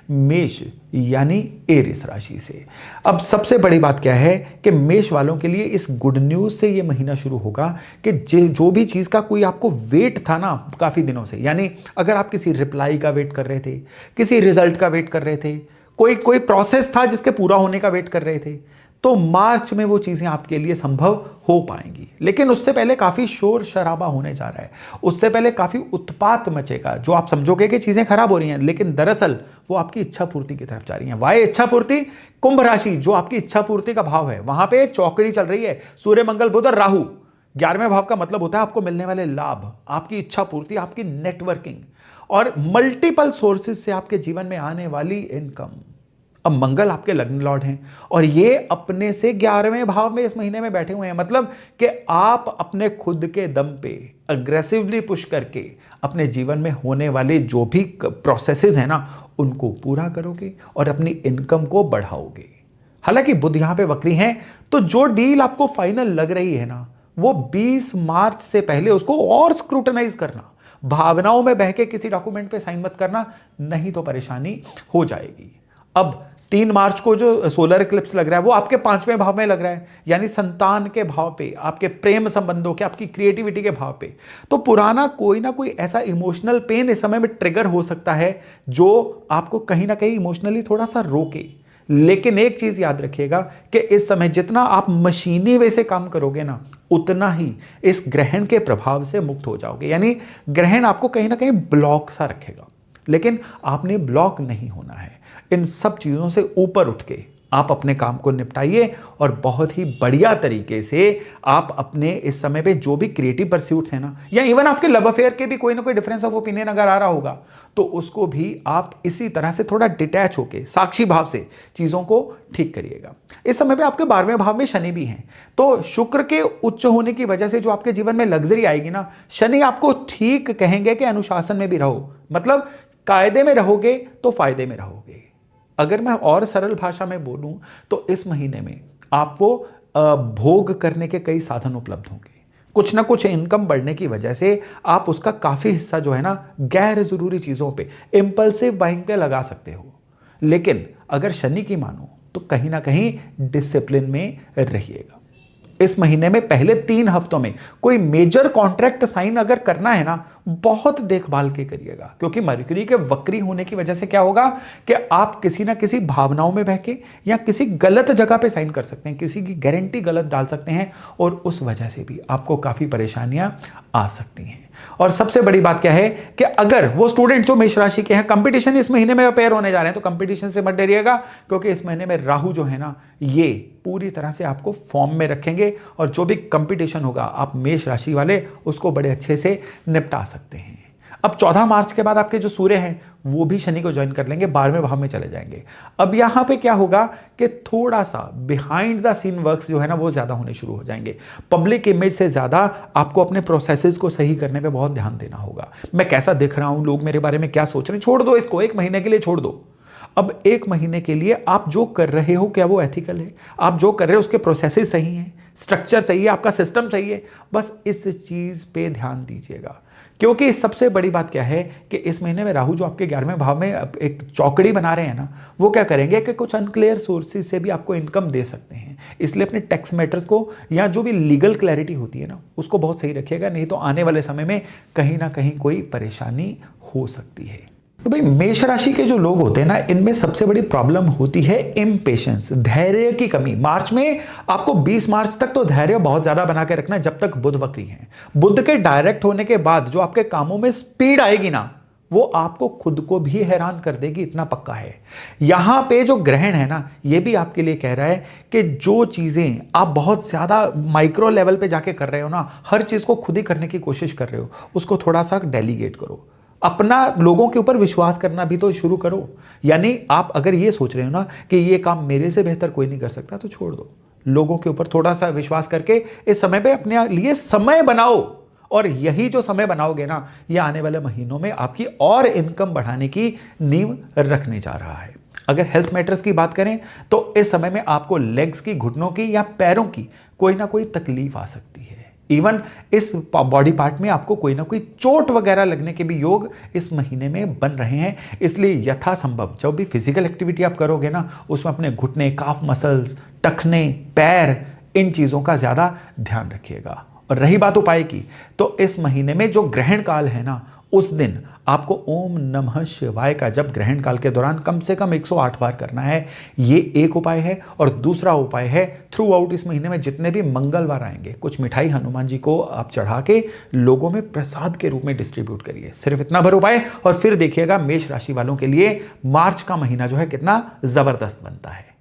मेष यानी एरिस राशि से। अब सबसे बड़ी बात क्या है कि मेष वालों के लिए इस गुड न्यूज से ये महीना शुरू होगा कि जो भी चीज का कोई आपको वेट था ना काफी दिनों से, यानी अगर आप किसी रिप्लाई का वेट कर रहे थे, किसी रिजल्ट का वेट कर रहे थे, कोई कोई प्रोसेस था जिसके पूरा होने का वेट कर रहे थे, तो मार्च में वो चीजें आपके लिए संभव हो पाएंगी। लेकिन उससे पहले काफी शोर शराबा होने जा रहा है, उससे पहले काफी उत्पात मचेगा, जो आप समझोगे कि चीजें खराब हो रही हैं, लेकिन दरअसल वो आपकी इच्छा पूर्ति की तरफ जा रही हैं। वाय इच्छा पूर्ति, कुंभ राशि जो आपकी इच्छा पूर्ति का भाव है, वहां पे चौकड़ी चल रही है, सूर्य मंगल बुध और राहु। 11वें भाव का मतलब होता है आपको मिलने वाले लाभ, आपकी इच्छा पूर्ति, आपकी नेटवर्किंग और मल्टीपल सोर्सेज से आपके जीवन में आने वाली इनकम। अब मंगल आपके लग्न लॉर्ड हैं और ये अपने से 11वें भाव में इस महीने में बैठे हुए हैं, मतलब कि आप अपने खुद के दम पे अग्रेसिवली पुश करके अपने जीवन में होने वाले जो भी प्रोसेसेस हैं ना उनको पूरा करोगे और अपनी इनकम को बढ़ाओगे। हालांकि बुध यहां पे वक्री हैं, तो जो डील आपको फाइनल लग रही है ना वो 20 मार्च से पहले उसको और स्क्रूटनाइज करना, भावनाओं में बह के किसी डॉक्यूमेंट पे साइन मत करना, नहीं तो परेशानी हो जाएगी। अब 3 मार्च को जो सोलर इक्लिप्स लग रहा है वो आपके 5वें भाव में लग रहा है, यानी संतान के भाव पे, आपके प्रेम संबंधों के, आपकी क्रिएटिविटी के भाव पे। तो पुराना कोई ना कोई ऐसा इमोशनल पेन इस समय में ट्रिगर हो सकता है जो आपको कहीं ना कहीं इमोशनली थोड़ा सा रोके। लेकिन एक चीज याद रखिएगा कि इस समय जितना आप मशीनी वे से काम करोगे ना उतना ही इस ग्रहण के प्रभाव से मुक्त हो जाओगे। यानी ग्रहण आपको कहीं ना कहीं ब्लॉक सा रखेगा, लेकिन आपने ब्लॉक नहीं होना है। इन सब चीजों से ऊपर उठ के आप अपने काम को निपटाइए और बहुत ही बढ़िया तरीके से आप अपने इस समय पे जो भी क्रिएटिव परस्यूट्स हैं ना, या इवन आपके लव अफेयर के भी कोई ना कोई डिफरेंस ऑफ ओपिनियन अगर आ रहा होगा तो उसको भी आप इसी तरह से थोड़ा डिटैच होके साक्षी भाव से चीजों को ठीक करिएगा। इस समय पे आपके 12वें भाव में शनि भी हैं, तो शुक्र के उच्च होने की वजह से जो आपके जीवन में लग्जरी आएगी ना, शनि आपको ठीक कहेंगे कि अनुशासन में भी रहो, मतलब कायदे में रहोगे तो फायदे में रहोगे। अगर मैं और सरल भाषा में बोलूं तो इस महीने में आपको भोग करने के कई साधन उपलब्ध होंगे। कुछ ना कुछ इनकम बढ़ने की वजह से आप उसका काफी हिस्सा जो है ना गैर जरूरी चीजों पे, इंपल्सिव बाइंग पे लगा सकते हो। लेकिन अगर शनि की मानो तो कहीं ना कहीं डिसिप्लिन में रहिएगा। इस महीने में पहले 3 हफ्तों में कोई मेजर कॉन्ट्रैक्ट साइन अगर करना है ना बहुत देखभाल के करिएगा, क्योंकि मरकरी के वक्री होने की वजह से क्या होगा कि आप किसी ना किसी भावनाओं में बहके या किसी गलत जगह पे साइन कर सकते हैं, किसी की गारंटी गलत डाल सकते हैं और उस वजह से भी आपको काफी परेशानियां आ सकती हैं। और सबसे बड़ी बात क्या है कि अगर वो स्टूडेंट जो मेष राशि के हैं कंपटीशन इस महीने में अपेयर होने जा रहे हैं तो कंपटीशन से मत डरिएगा, क्योंकि इस महीने में राहु जो है ना ये पूरी तरह से आपको फॉर्म में रखेंगे और जो भी कंपटीशन होगा आप मेष राशि वाले उसको बड़े अच्छे से निपटा सकते हैं। अब 14 मार्च के बाद आपके जो सूर्य हैं वो भी शनि को ज्वाइन कर लेंगे, 12वें भाव में चले जाएंगे। अब यहां पे क्या होगा कि थोड़ा सा बिहाइंड द सीन वर्क्स जो है ना वो ज्यादा होने शुरू हो जाएंगे। पब्लिक इमेज से ज्यादा आपको अपने प्रोसेसेस को सही करने पे बहुत ध्यान देना होगा। मैं कैसा दिख रहा हूं, लोग मेरे बारे में क्या सोच रहे हैं, छोड़ दो इसको, 1 महीने के लिए छोड़ दो। अब 1 महीने के लिए आप जो कर रहे हो क्या वो एथिकल है, आप जो कर रहे हो उसके प्रोसेसेस सही हैं, स्ट्रक्चर सही है, आपका सिस्टम सही है, बस इस चीज पे ध्यान दीजिएगा। क्योंकि सबसे बड़ी बात क्या है कि इस महीने में राहु जो आपके 11वें भाव में एक चौकड़ी बना रहे हैं ना वो क्या करेंगे कि कुछ अनक्लियर सोर्सेज से भी आपको इनकम दे सकते हैं। इसलिए अपने टैक्स मैटर्स को या जो भी लीगल क्लैरिटी होती है ना उसको बहुत सही रखिएगा, नहीं तो आने वाले समय में कहीं ना कहीं कोई परेशानी हो सकती है। तो भाई मेष राशि के जो लोग होते हैं ना इनमें सबसे बड़ी प्रॉब्लम होती है इम्पेशेंस, धैर्य की कमी। मार्च में आपको 20 मार्च तक तो धैर्य बहुत ज्यादा बना के रखना है जब तक बुध वक्री है। बुध के डायरेक्ट होने के बाद जो आपके कामों में स्पीड आएगी ना वो आपको खुद को भी हैरान कर देगी, इतना पक्का है। यहां पे जो ग्रहण है ना ये भी आपके लिए कह रहा है कि जो चीजें आप बहुत ज्यादा माइक्रो लेवल पे जाके कर रहे हो ना, हर चीज को खुद ही करने की कोशिश कर रहे हो, उसको थोड़ा सा डेलीगेट करो। अपना लोगों के ऊपर विश्वास करना भी तो शुरू करो। यानी आप अगर ये सोच रहे हो ना कि ये काम मेरे से बेहतर कोई नहीं कर सकता तो छोड़ दो, लोगों के ऊपर थोड़ा सा विश्वास करके इस समय पे अपने लिए समय बनाओ। और यही जो समय बनाओगे ना ये आने वाले महीनों में आपकी और इनकम बढ़ाने की नींव रखने जा रहा है। अगर हेल्थ मैटर्स की बात करें तो इस समय में आपको लेग्स की, घुटनों की या पैरों की कोई ना कोई तकलीफ आ सकती है। इवन इस बॉडी पार्ट में आपको कोई ना कोई चोट वगैरह लगने के भी योग इस महीने में बन रहे हैं। इसलिए यथासंभव जब भी फिजिकल एक्टिविटी आप करोगे ना, उसमें अपने घुटने, काफ मसल्स, टखने, पैर, इन चीज़ों का ज़्यादा ध्यान रखिएगा। और रही बात उपाय की, तो इस महीने में जो ग्रहण काल है ना, उस दिन आपको ओम नमः शिवाय का जब ग्रहण काल के दौरान कम से कम 108 बार करना है। ये एक उपाय है। और दूसरा उपाय है, थ्रू आउट इस महीने में जितने भी मंगलवार आएंगे, कुछ मिठाई हनुमान जी को आप चढ़ा के लोगों में प्रसाद के रूप में डिस्ट्रीब्यूट करिए। सिर्फ इतना भर उपाय, और फिर देखिएगा मेष राशि वालों के लिए मार्च का महीना जो है कितना जबरदस्त बनता है।